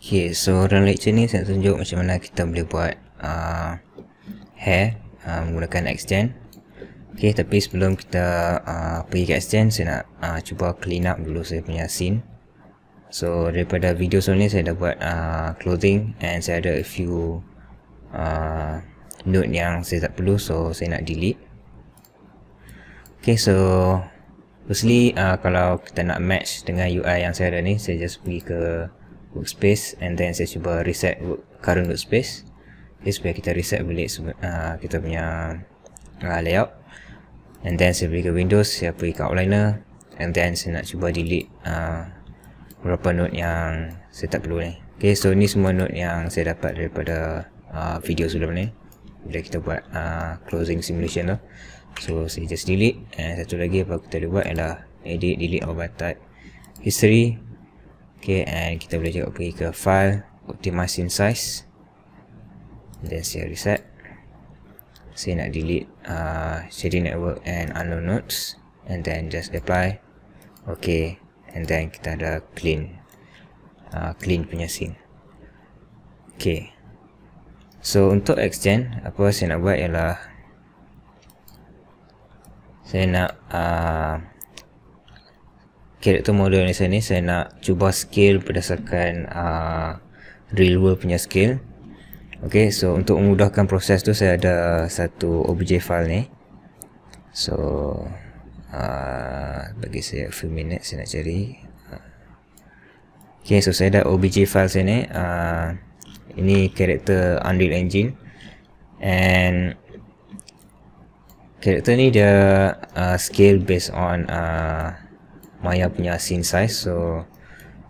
Okay, so dalam lecture ni saya tunjuk macam mana kita boleh buat hair menggunakan Xgen. Okay, tapi sebelum kita pergi ke Xgen, saya nak cuba clean up dulu saya punya scene. So daripada video sebelum ni saya dah buat clothing, and saya ada a few note yang saya tak perlu, so saya nak delete. Okay, so firstly kalau kita nak match dengan UI yang saya ada ni, saya just pergi ke workspace, and then saya cuba reset current workspace, okay, supaya kita reset balik kita punya layout. And then saya pergi ke Windows, saya pergi ke outliner, and then saya nak cuba delete beberapa note yang saya tak perlu ni. Okay, so ni semua note yang saya dapat daripada video sebelum ni bila kita buat closing simulation tu. So saya just delete, and satu lagi apa kita boleh buat ialah edit, delete or type history. Okay, and kita boleh juga pergi ke file, optimize scene size, then saya reset. Saya nak delete shading network and unknown nodes, and then just apply. Okay, and then kita ada clean punya scene. Okay, so untuk Xgen, apa saya nak buat ialah saya nak character model ni saya nak cuba scale berdasarkan real world punya scale. Okay, so untuk memudahkan proses tu saya ada satu obj file ni. So bagi saya a few minutes saya nak cari. Okay, so saya ada obj file saya ni. Ini character Unreal Engine, and character ni dia scale based on Maya punya scene size. So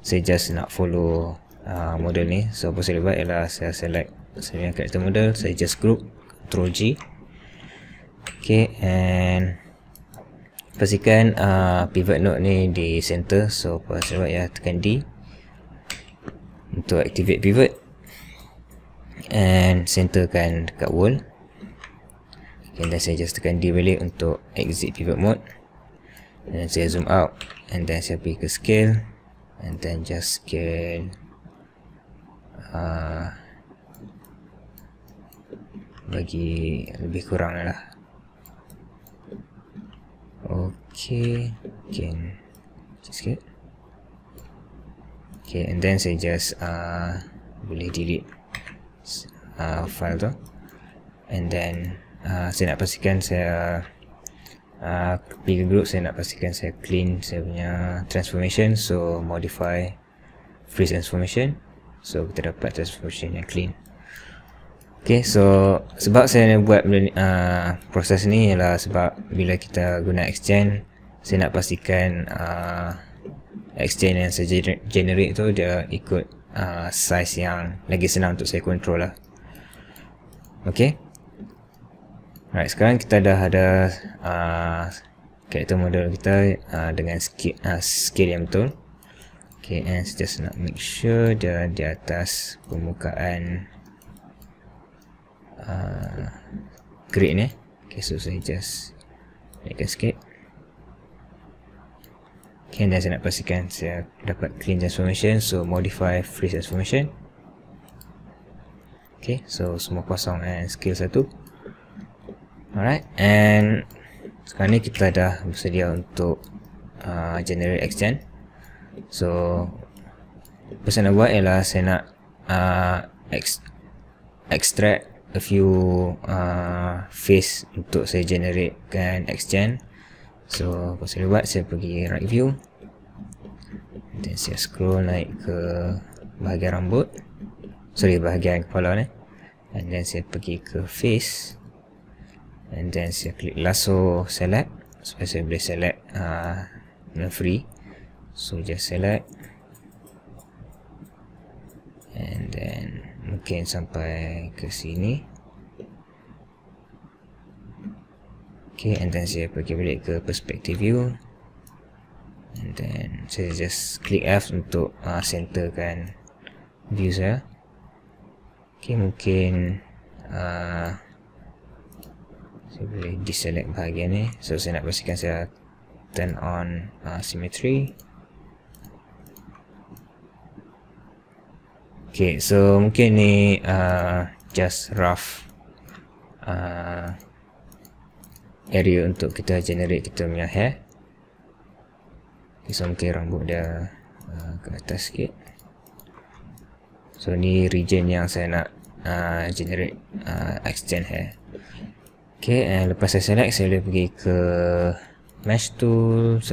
saya just nak follow model ni. So apa saya buat ialah saya select saya punya character model, saya just group, Ctrl G. Okay, and pastikan pivot node ni di center. So apa saya buat ya, tekan D untuk activate pivot, and centerkan dekat wall. Okay, dan saya just tekan D balik untuk exit pivot mode, dan saya zoom out, and then saya pergi ke scale, and then just scale bagi lebih kurang lah. Okay, again sikit. Okay, and then saya just boleh delete file tu, and then saya nak pastikan saya pergi ke group, saya nak pastikan saya clean saya punya transformation. So modify freeze transformation, so kita dapat transformation yang clean. Okay, so sebab saya buat proses ni ialah sebab bila kita guna Xgen, saya nak pastikan Xgen yang saya generate tu dia ikut size yang lagi senang untuk saya control lah. Okay, alright, sekarang kita dah ada character model kita dengan scale yang betul. Okay, and saya just nak make sure dia di atas permukaan grid ni. Okay, so saya just naikkan sikit. Okay, dan saya nak pastikan saya dapat clean transformation, so modify freeze transformation. Okay, so semua kosong and scale 1. Alright, and sekarang ni kita dah bersedia untuk generate Xgen. So apa saya nak buat ialah saya nak extract a few face untuk saya generatekan Xgen. So apa saya buat, saya pergi right view, dan saya scroll naik ke bahagian rambut, bahagian kepala ni, and then saya pergi ke face, and then saya klik lasso select supaya saya boleh select free. So just select, and then mungkin sampai ke sini. Okay, and then saya pergi balik ke perspective view, and then saya just klik F untuk centerkan view saya. Okay, mungkin saya boleh deselect bahagian ni. So saya nak pastikan saya turn on symmetry. Okay, so mungkin ni just rough area untuk kita generate kita punya hair. Okay, so mungkin rambut dia ke atas sikit. So ni region yang saya nak generate extend hair. Okay, and lepas saya select, saya boleh pergi ke mesh tool,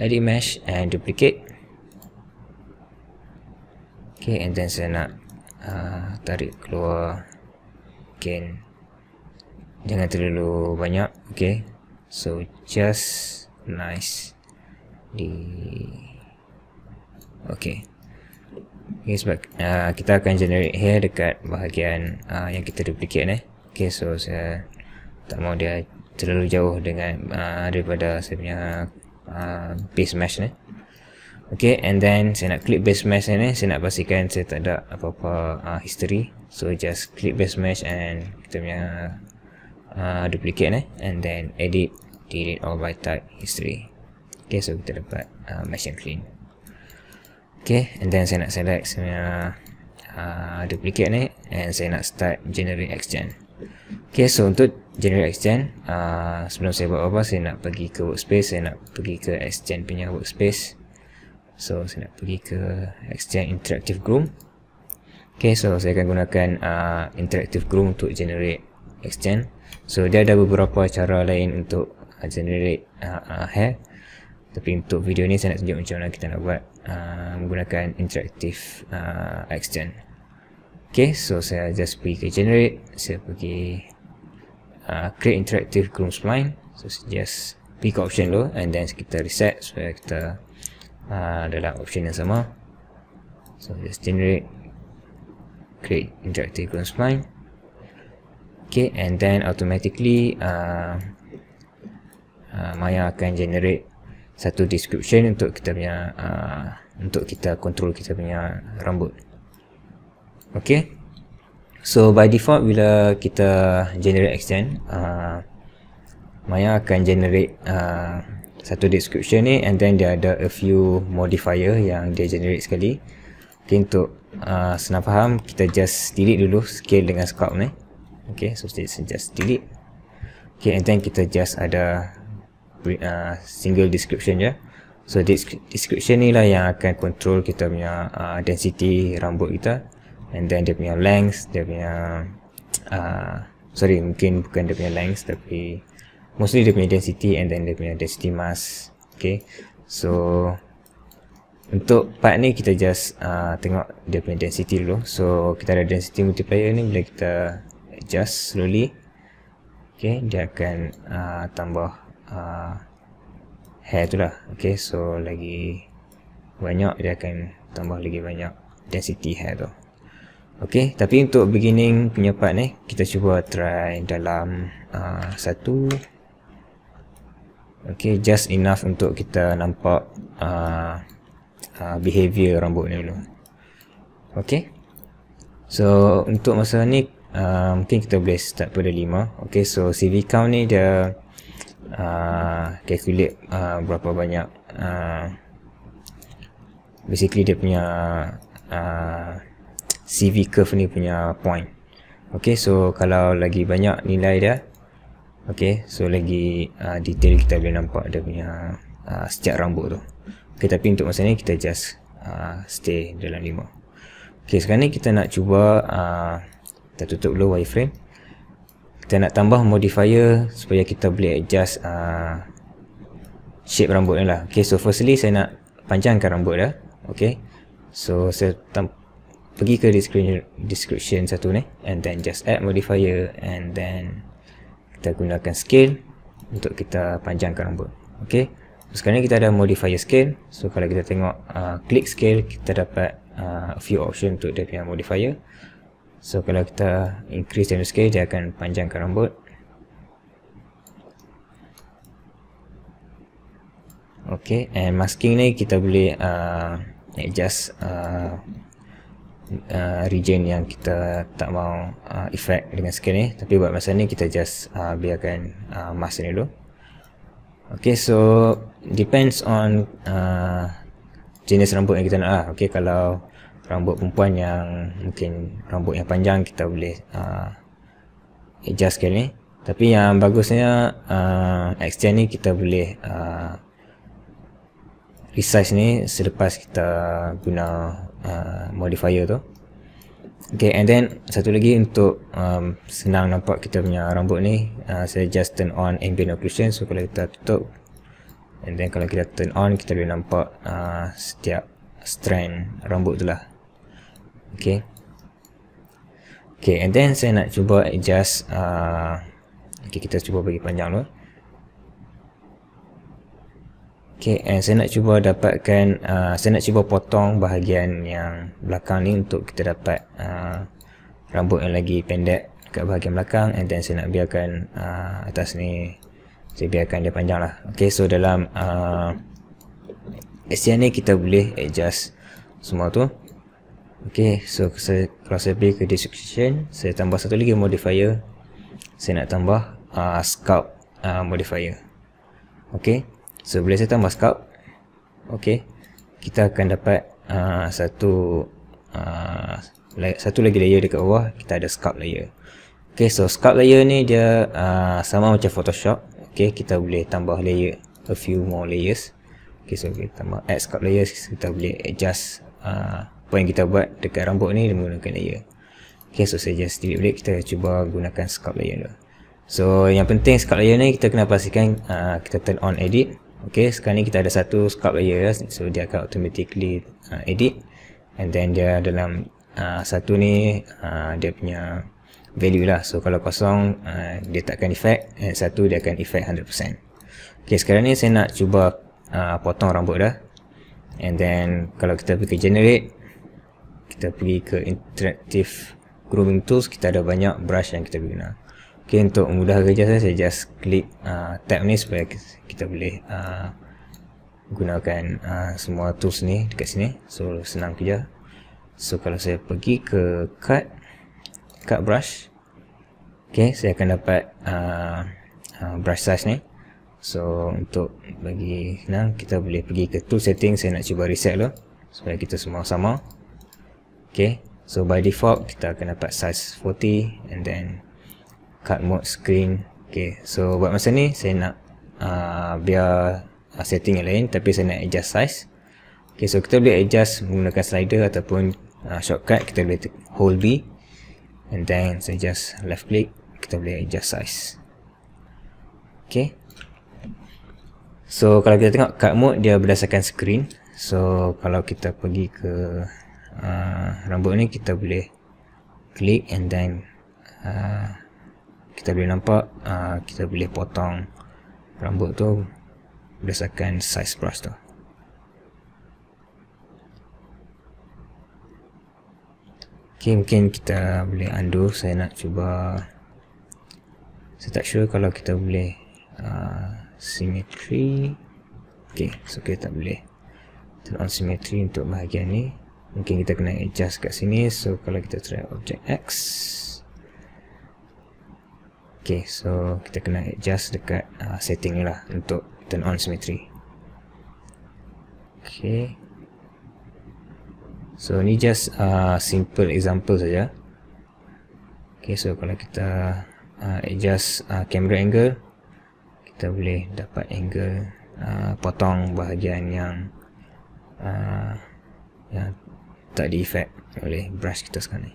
edit mesh and duplicate. Okay, and then saya nak tarik keluar, mungkin jangan terlalu banyak. Okay, so just nice okay, sebab kita akan generate hair dekat bahagian yang kita duplicate Okay, so saya tak mau dia terlalu jauh dengan daripada saya punya base mesh ni. Okay, and then saya nak klik base mesh ni, saya nak pastikan saya tak ada apa-apa history. So just klik base mesh and kita punya duplicate ni, and then edit, delete all by type, history. Okay, so kita dapat mesh yang clean. Okay, and then saya nak select saya duplicate ni, and saya nak start generate extend. Okay, so untuk generate extend, sebelum saya buat apa, saya nak pergi ke workspace, saya nak pergi ke extend punya workspace. So saya nak pergi ke extend interactive groom. Okay, so saya akan gunakan interactive groom untuk generate extend. So dia ada beberapa cara lain untuk generate hair, tapi untuk video ni saya nak tunjuk macam mana kita nak buat menggunakan interactive extend. Okay, so saya just pergi ke generate, saya pergi create interactive groom spline. So just pick option dulu, and then kita reset supaya kita dalam option yang sama. So just generate, create interactive groom spline. Okay, and then automatically Maya akan generate satu description untuk kita punya untuk kita control kita punya rambut. Okay, so by default bila kita generate extend, Maya akan generate satu description ni, and then dia ada a few modifier yang dia generate sekali. Okay, untuk senang faham, kita just delete dulu scale dengan sculpt ni. Okay, so just delete. Okay, and then kita just ada single description je. So description ni lah yang akan control kita punya density rambut kita, and then dia punya length, dia punya mungkin bukan dia punya length, tapi mostly dia punya density, and then dia punya density mask. Okay, so untuk part ni kita just tengok dia punya density dulu. So kita ada density multiplier ni, bila kita adjust slowly, okay, dia akan tambah hair tu lah. Okay, so lagi banyak dia akan tambah lagi banyak density hair tu. Okay, tapi untuk beginning punya part ni, kita cuba try dalam satu. Okay, just enough untuk kita nampak behavior rambut ni dulu. Okay, so untuk masa ni mungkin kita boleh start pada 5. Okay, so CV count ni dia calculate berapa banyak basically dia punya CV curve ni punya point. Okay, so kalau lagi banyak nilai dia, okay, so lagi detail kita boleh nampak dia punya setiap rambut tu. Okay, tapi untuk masa ni kita just stay dalam 5. Okay, sekarang ni kita nak cuba kita tutup dulu wireframe. Kita nak tambah modifier supaya kita boleh adjust shape rambut ni lah. Okay, so firstly saya nak panjangkan rambut dia. Okay, so saya pergi ke description satu ni, and then just add modifier, and then kita gunakan scale untuk kita panjangkan rambut. Okay, so sekarang ni kita ada modifier scale. So kalau kita tengok klik scale, kita dapat a few option untuk dia punya modifier. So kalau kita increase the scale, dia akan panjangkan rambut. Okay, and masking ni kita boleh adjust region yang kita tak mau effect dengan scale ni, tapi buat masa ni kita just biarkan mask ni dulu. Okay, so depends on jenis rambut yang kita nak lah. Okay, kalau rambut perempuan yang mungkin rambut yang panjang, kita boleh adjust scale ni. Tapi yang bagusnya extend ni kita boleh resize ni selepas kita guna modifier tu. Okay, and then satu lagi untuk senang nampak kita punya rambut ni, saya just turn on ambient occlusion. So kalau kita tutup, and then kalau kita turn on, kita boleh nampak setiap strand rambut tu lah. Okay, and then saya nak cuba adjust. Okay, kita cuba bagi panjang dulu. Okay, and saya nak cuba dapatkan, saya nak cuba potong bahagian yang belakang ni untuk kita dapat rambut yang lagi pendek kat bahagian belakang, and then saya nak biarkan atas ni, saya biarkan dia panjang lah. Okay, so dalam STN ni kita boleh adjust semua tu. Okay, so kalau saya pergi ke description, saya tambah satu lagi modifier. Saya nak tambah scalp modifier. Okay, so bila saya tambah scalp, okay, kita akan dapat satu lagi layer dekat bawah. Kita ada scalp layer. Okay, so scalp layer ni dia sama macam Photoshop. Okay, kita boleh tambah layer, a few more layers. Okay, so kita tambah add scalp layers, kita boleh adjust apa yang kita buat dekat rambut ni menggunakan layer. Okay, so saya just delete balik. Kita cuba gunakan scalp layer dulu. So yang penting scalp layer ni kita kena pastikan kita turn on edit. Okay, sekarang ni kita ada satu scalp layer, so dia akan automatically edit, and then dia dalam satu ni dia punya value lah. So kalau kosong dia takkan effect, and satu dia akan effect 100%. Okay, sekarang ni saya nak cuba potong rambut dah, and then kalau kita pergi ke generate, kita pergi ke interactive grooming tools, kita ada banyak brush yang kita guna. Okay, untuk memudahkan kerja saya just klik tab ni supaya kita boleh gunakan semua tools ni dekat sini. So senang kerja. So kalau saya pergi ke cut brush, okay, saya akan dapat brush size ni. So untuk bagi senang, kita boleh pergi ke tool setting. Saya nak cuba reset dulu supaya kita semua sama. Okay, so by default kita akan dapat size 40, and then cut mode screen. Okay, so buat masa ni saya nak biar setting yang lain, tapi saya nak adjust size. Okay, so kita boleh adjust menggunakan slider ataupun shortcut. Kita boleh hold B, and then saya just left click, kita boleh adjust size. Okay, so kalau kita tengok cut mode dia berdasarkan screen. So kalau kita pergi ke rambut ni, kita boleh klik, and then kita boleh nampak kita boleh potong rambut tu berdasarkan size brush tu. Okay, mungkin kita boleh undo. Saya nak cuba, saya tak sure kalau kita boleh symmetry. Okay, so kita tak boleh turn on symmetry untuk bahagian ni. Mungkin kita kena adjust kat sini. So kalau kita try object X, okay, so kita kena adjust dekat setting ni lah untuk turn on symmetry. Okay, so ni just simple example saja. Okay, so kalau kita adjust camera angle, kita boleh dapat angle potong bahagian yang tak di effect oleh brush kita sekarang ni.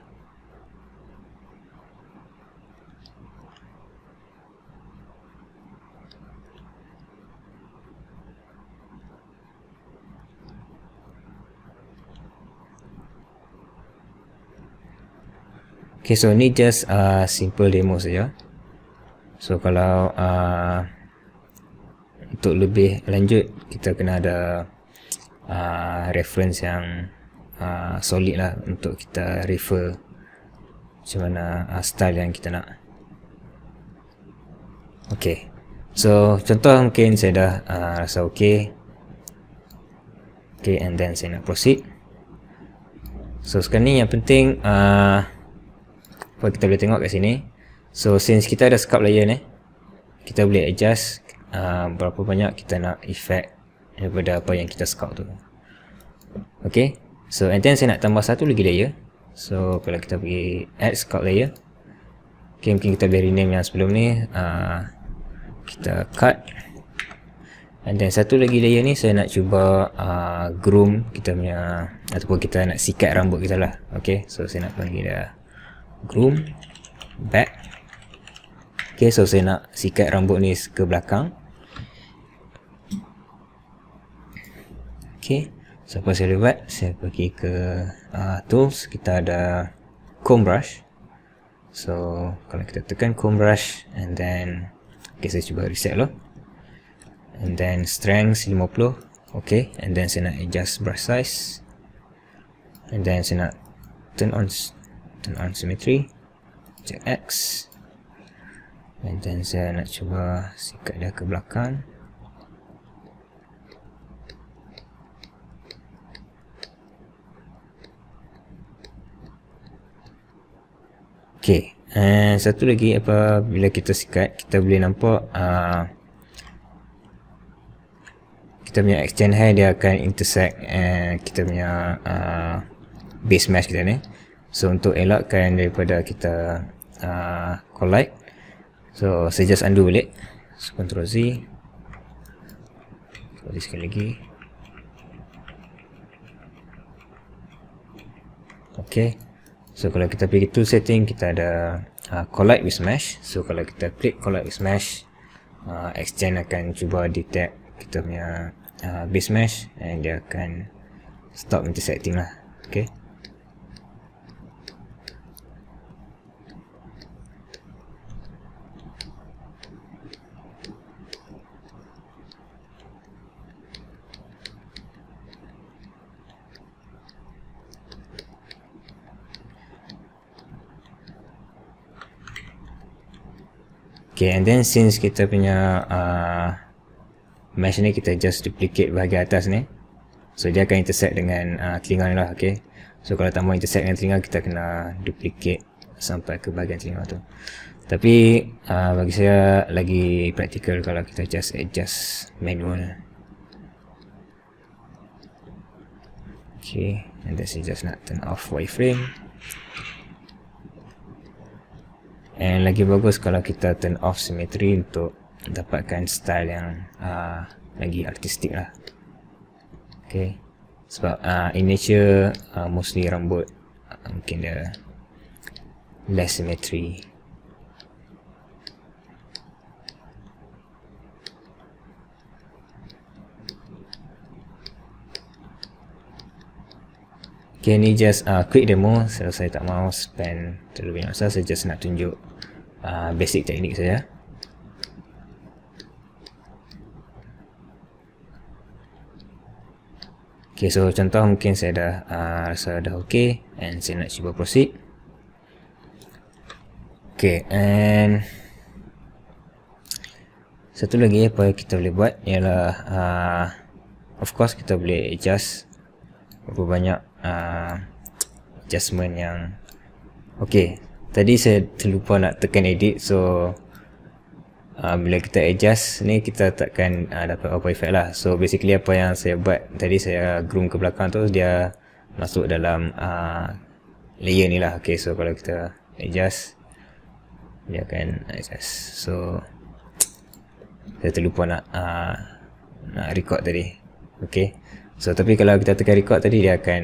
Okay, so ni just simple demo saja. So kalau untuk lebih lanjut, kita kena ada reference yang solid lah untuk kita refer macam mana style yang kita nak. Okay, so contoh mungkin saya dah rasa okay. Okay, and then saya nak proceed. So sekarang ni yang penting apa kita boleh tengok kat sini. So since kita ada scalp layer ni, kita boleh adjust berapa banyak kita nak effect daripada apa yang kita scalp tu. Okay, So and then saya nak tambah satu lagi layer. So kalau kita pergi add scalp layer, okay, mungkin kita boleh rename yang sebelum ni, kita cut. And then satu lagi layer ni saya nak cuba groom kita punya, ataupun kita nak sikat rambut kita lah. Okay, so saya nak panggil dia groom back. Okay, so saya nak sikat rambut ni ke belakang. Okay, so apa saya boleh buat, saya pergi ke tools, kita ada comb brush. So kalau kita tekan comb brush and then okay, saya cuba reset dulu. And then strength 50. Okay, and then saya nak adjust brush size. And then saya nak turn on symmetry, check X. And then saya nak cuba sikat dia ke belakang. Okay, and satu lagi, bila kita sikat, kita boleh nampak kita punya extend hair dia akan intersect kita punya base mesh kita ni. So untuk elakkan daripada kita collide, so saya just undo balik. So Ctrl Z, sekali lagi. Okay, so kalau kita pergi tool setting, kita ada collide with mesh. So kalau kita klik collide with mesh, extend akan cuba detect kita punya base mesh, and dia akan stop intersecting lah. Okay, okay, and then since kita punya mesh ni kita just duplicate bahagian atas ni, so dia akan intersect dengan telinga ni lah. Okay, so kalau tak mau intersect dengan telinga, kita kena duplicate sampai ke bahagian telinga tu. Tapi bagi saya lagi praktikal kalau kita just adjust manual. Okay, and then saya just nak turn off wireframe. And lagi bagus kalau kita turn off symmetry untuk dapatkan style yang lagi artistik lah. Okay, sebab in nature mostly rambut mungkin dia less symmetry. Okay, ni just quick demo. So saya tak mau spend terlalu banyak masa, saya just nak tunjuk basic teknik saja. Okay, so contoh mungkin saya dah rasa dah okay, and saya nak cuba proceed. Okay, and satu lagi apa kita boleh buat ialah of course kita boleh adjust berapa banyak adjustment yang okay. Tadi saya terlupa nak tekan edit, so bila kita adjust ni, kita takkan dapat apa efek lah. So basically apa yang saya buat tadi, saya groom ke belakang tu, dia masuk dalam layer ni lah. Okay, so kalau kita adjust, dia akan adjust. So saya terlupa nak record tadi. Okay, so tapi kalau kita tekan record tadi, dia akan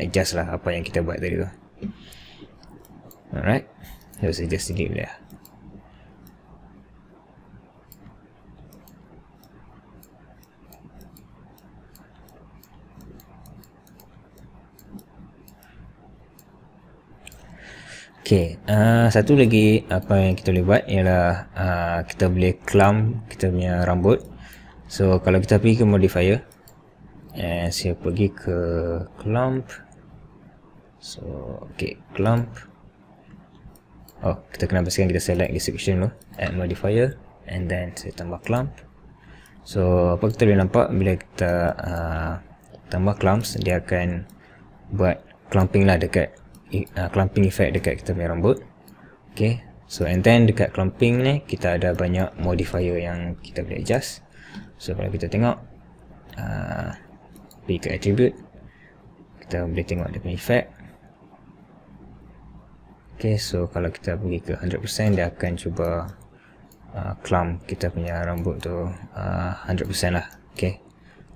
adjust lah apa yang kita buat tadi tu. Alright, so saya just delete dia. Okay, satu lagi apa yang kita boleh buat ialah kita boleh clump kita punya rambut. So kalau kita pergi ke modifier, saya pergi ke clump. So okay, clump. Oh, kita kena pastikan kita select description dulu, add modifier, and then saya tambah clump. So apa kita boleh nampak, bila kita tambah clumps, dia akan buat clumping lah dekat clumping effect dekat kita punya rambut. Okay, so and then dekat clumping ni kita ada banyak modifier yang kita boleh adjust. So kalau kita tengok pergi ke attribute, kita boleh tengok dia punya effect. Okay, so kalau kita pergi ke 100%, dia akan cuba clump kita punya rambut tu 100% lah. Okay,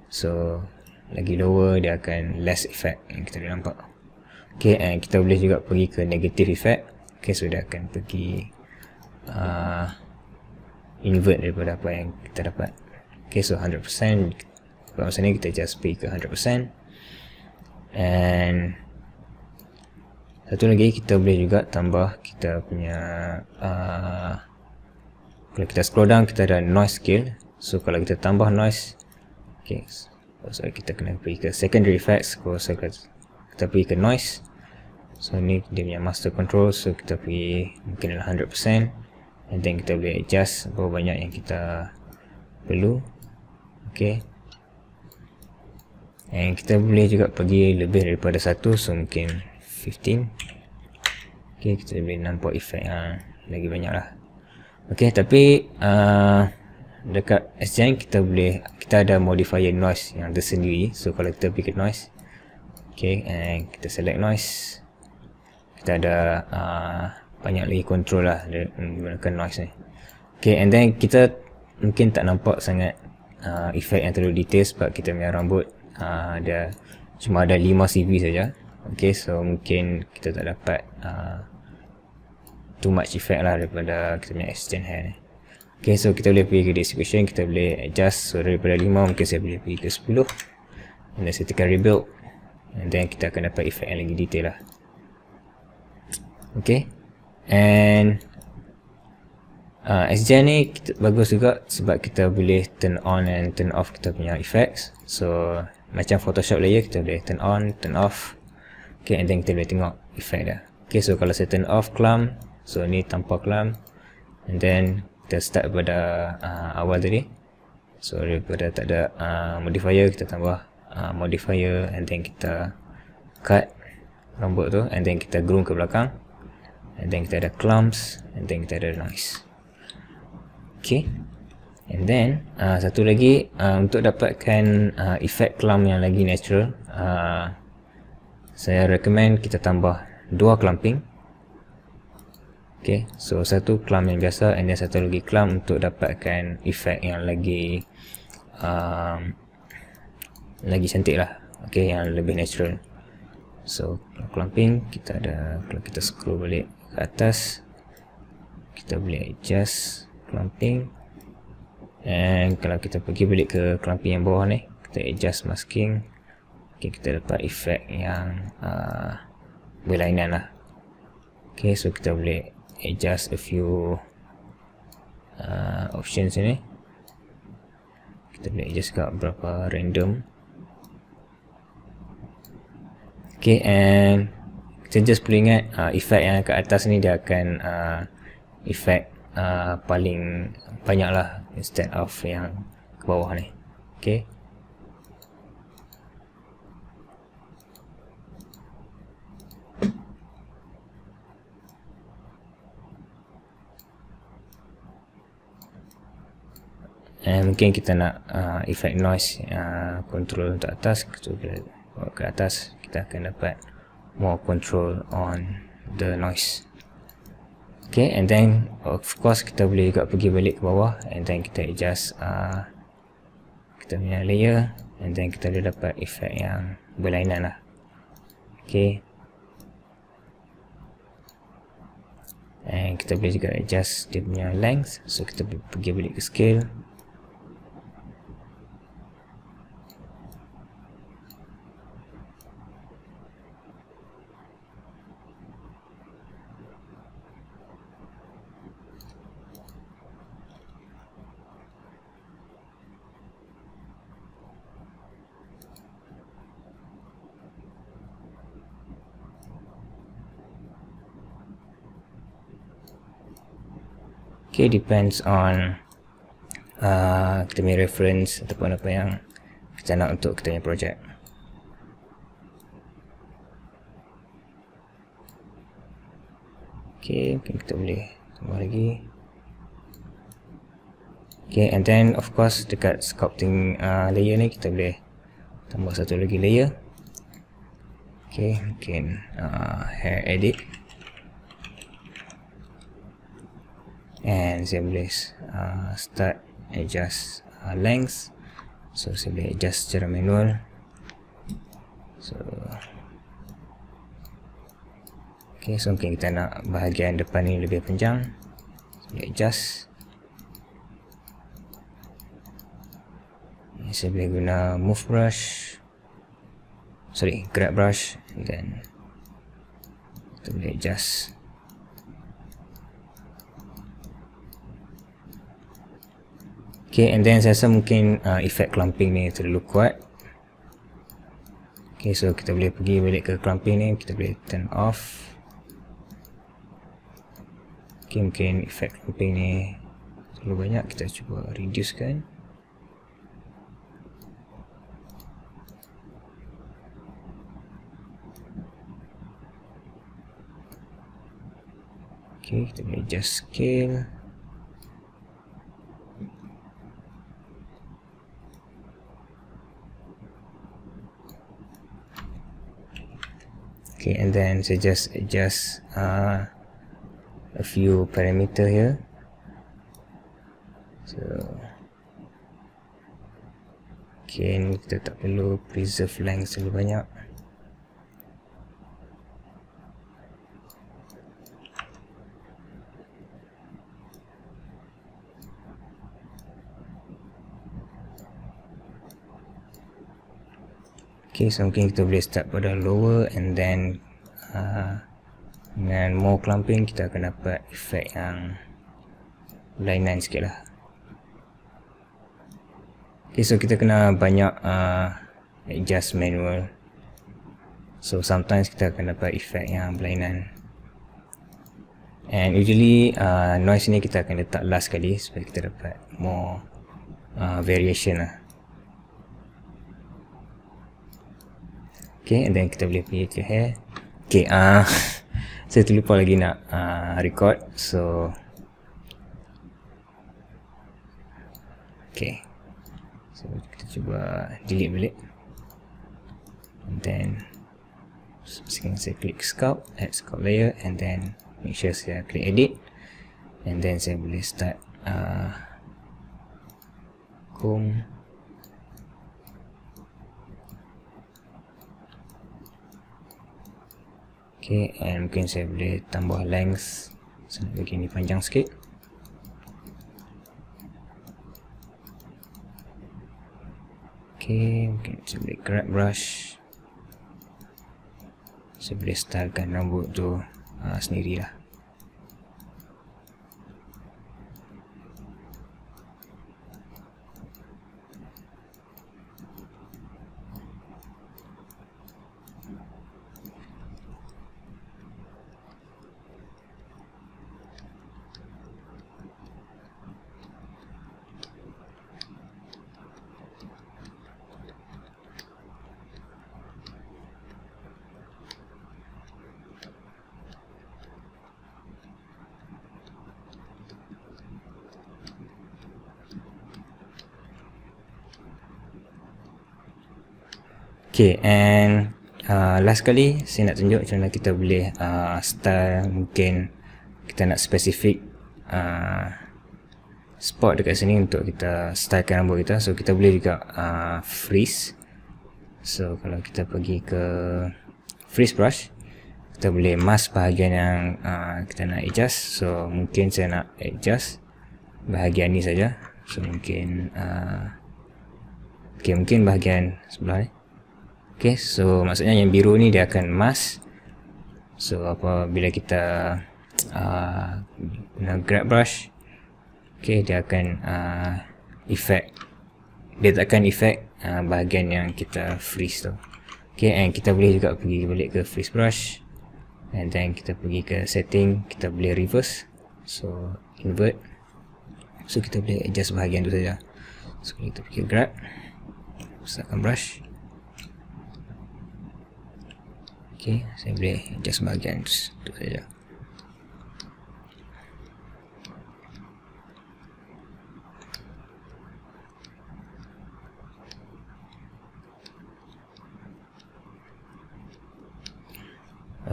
so lagi lower dia akan less effect yang kita boleh nampak. Okay, and kita boleh juga pergi ke negative effect. Okay, so dia akan pergi invert daripada apa yang kita dapat. Okay, so 100%, pada masa ni kita just pergi ke 100%. And satu lagi, kita boleh juga tambah kita punya kalau kita scroll down, kita ada noise scale. So kalau kita tambah noise, okay, so kita kena pergi ke secondary effects. So kita pergi ke noise. So ni dia punya master control. So kita pergi mungkin 100%, and then kita boleh adjust berapa banyak yang kita perlu. Okay, and kita boleh juga pergi lebih daripada 1, so mungkin 15. Okay, kita boleh nampak efek yang lagi banyak lah. Okay, tapi dekat SGN kita ada modifier noise yang tersendiri. So kalau kita pergi ke noise, okay, and kita select noise, kita ada banyak lagi control lah menggunakan noise ni. Okay, and then kita mungkin tak nampak sangat efek yang terlalu detail sebab kita punya rambut dia cuma ada 5 CV saja. Okay, so mungkin kita tak dapat too much effect lah daripada kita punya extend hair ni. Okay, so kita boleh pergi ke distribution, kita boleh adjust. So daripada 5 mungkin saya boleh pergi ke 10, and then saya tekan rebuild, and then kita akan dapat effect yang lagi detail lah. Okay, and SGN ni bagus juga sebab kita boleh turn on and turn off kita punya effects. So macam Photoshop layer, kita boleh turn on, turn off. Okay, and then kita boleh tengok effect dia. Okay, so kalau saya turn off clump, so ni tanpa clump, and then kita start daripada awal tadi. So daripada tak ada modifier, kita tambah modifier, and then kita cut rambut tu, and then kita groom ke belakang, and then kita ada clumps, and then kita ada noise. Okay, and then satu lagi, untuk dapatkan efek clump yang lagi natural, saya recommend kita tambah 2 clumping. Okay, so satu clump yang biasa, and then satu lagi clump untuk dapatkan efek yang lagi cantik lah. Okay, yang lebih natural. So clumping kita ada, kalau kita scroll balik ke atas, kita boleh adjust clumping, and kalau kita pergi balik ke clumping yang bawah ni, kita adjust masking. Okay, kita dapat efek yang berlainan lah. Okay, so kita boleh adjust a few options ni. Kita boleh adjust kat berapa random. Okay, and kita just perlu ingat efek yang kat atas ni dia akan efek paling banyak lah instead of yang ke bawah ni. Okay, mungkin kita nak efek noise control untuk atas, so bila bawa ke atas kita akan dapat more control on the noise. Okay, and then of course kita boleh juga pergi balik ke bawah, and then kita adjust kita punya layer, and then kita boleh dapat efek yang berlainan lah. Okay, and kita boleh juga adjust dia punya length. So kita pergi balik ke scale. Okay, depends on kita punya reference ataupun apa yang kita nak untuk kita punya project. Okay, mungkin kita boleh tambah lagi. Okay, and then of course dekat sculpting layer ni kita boleh tambah satu lagi layer. Okay, mungkin hair edit, and saya boleh start adjust length. So saya boleh adjust secara manual. So okay, so mungkin kita nak bahagian depan ni lebih panjang, saya boleh adjust. Saya boleh guna move brush, grab brush, and then kita boleh adjust. Okay, and then saya rasa mungkin efek clumping ni terlalu kuat. Okay, so kita boleh pergi balik ke clumping ni, kita boleh turn off. Okay, mungkin efek clumping ni terlalu banyak, kita cuba reduce kan. Okay, kita boleh adjust scale. Okay, and then saya just adjust a few parameter here. So okay, ni kita tak perlu preserve length terlalu banyak. Okay, so mungkin kita boleh start pada lower, and then dengan more clumping kita akan dapat efek yang berlainan sikit lah. Okay, so kita kena banyak adjust manual. So sometimes kita akan dapat efek yang berlainan. And usually noise ni kita akan letak last kali supaya kita dapat more variation lah. Okay, and then kita boleh pergi ke hair. Okay, saya terlupa lagi nak record. So okay, so kita cuba delete balik, and then sekarang saya klik sculpt, add sculpt layer, and then make sure saya klik edit, and then saya boleh start comb. Okay, and mungkin saya boleh tambah length, saya nak bagi ni panjang sikit. Okay, mungkin saya boleh grab brush, saya boleh stylekan rambut tu sendirilah. Okay, and last kali saya nak tunjuk macam mana kita boleh style. Mungkin kita nak spesifik spot dekat sini untuk kita stylekan rambut kita. So kita boleh juga freeze. So kalau kita pergi ke freeze brush, kita boleh mask bahagian yang kita nak adjust. So mungkin saya nak adjust bahagian ni saja. So mungkin okay, mungkin bahagian sebelah ni. Okay, so maksudnya yang biru ni dia akan mask. So apabila kita guna grab brush, okay, dia akan takkan efek bahagian yang kita freeze tu. Okay, and kita boleh juga pergi balik ke freeze brush, and then kita pergi ke setting, kita boleh reverse, so invert. So kita boleh adjust bahagian tu saja. So kita pergi grab, besarkan brush. Okay, saya boleh adjust bahagian tu saja.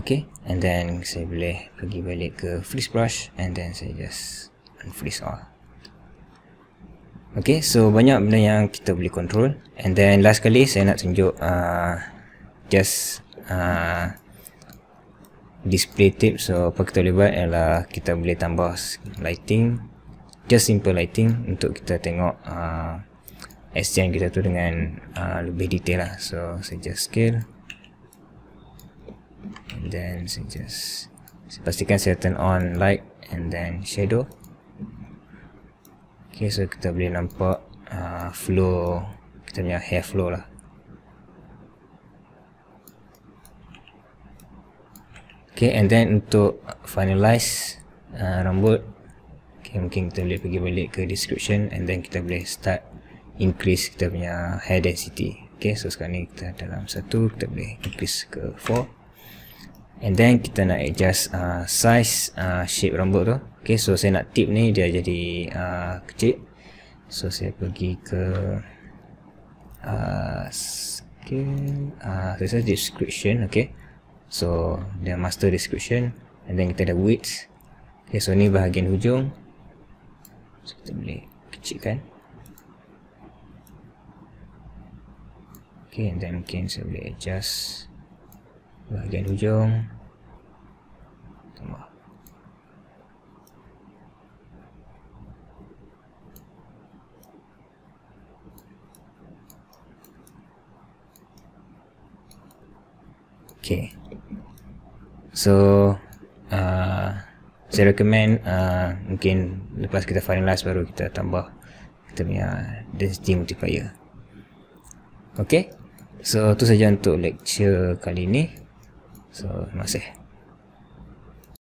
Okay, and then saya boleh pergi balik ke freeze brush and then saya just unfreeze all. Okay, so banyak benda yang kita boleh control. And then last kali saya nak tunjuk display tips. So apa kita boleh buat ialah kita boleh tambah lighting, just simple lighting untuk kita tengok scene kita tu dengan lebih detail lah. So saya just scale and then saya pastikan saya turn on light and then shadow. Okay, so kita boleh nampak flow, kita punya hair flow lah. Okay, and then untuk finalize rambut, okay, mungkin kita boleh pergi balik ke description and then kita boleh start increase kita punya hair density. Okay, so sekarang ni kita dalam 1, kita boleh increase ke 4. And then kita nak adjust size shape rambut tu. Okay, so saya nak tip ni dia jadi kecil. So saya pergi ke scale, saya description. Okay, so dia master description and then kita ada width. Okay, so ni bahagian hujung, so kita boleh kecilkan. Okay, and then mungkin saya boleh adjust bahagian hujung, tambah. Okay, so saya recommend mungkin lepas kita finalize baru kita tambah kita punya density multiplier. Okay, so tu saja untuk lecture kali ni. So terima kasih.